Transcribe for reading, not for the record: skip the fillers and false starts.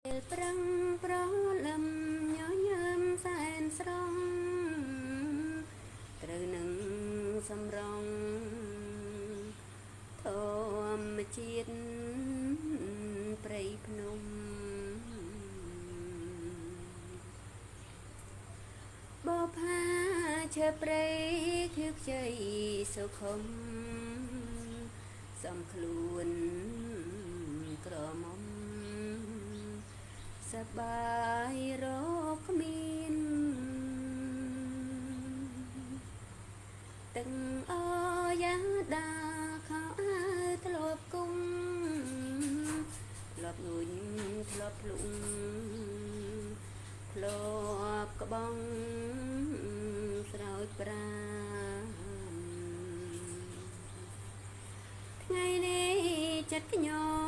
ពេលប្រឹងប្រលឹមញញឹមសែនស្រង់ត្រូវនឹងសម្រងធម្មជាតិព្រៃភ្នំបបផាឈើព្រៃខៀវខ្ចីសុខុមសំខ្លួនក្រមុំសបាយរកគ្មានទឹកអយ៉ាដាខោអើធ្លាប់គុំធ្លាប់ងុញធ្លាប់ភ្លុងធ្លាប់ក្បងស្រោចប្រាថ្ងៃនេះចិត្តខ្ញុំ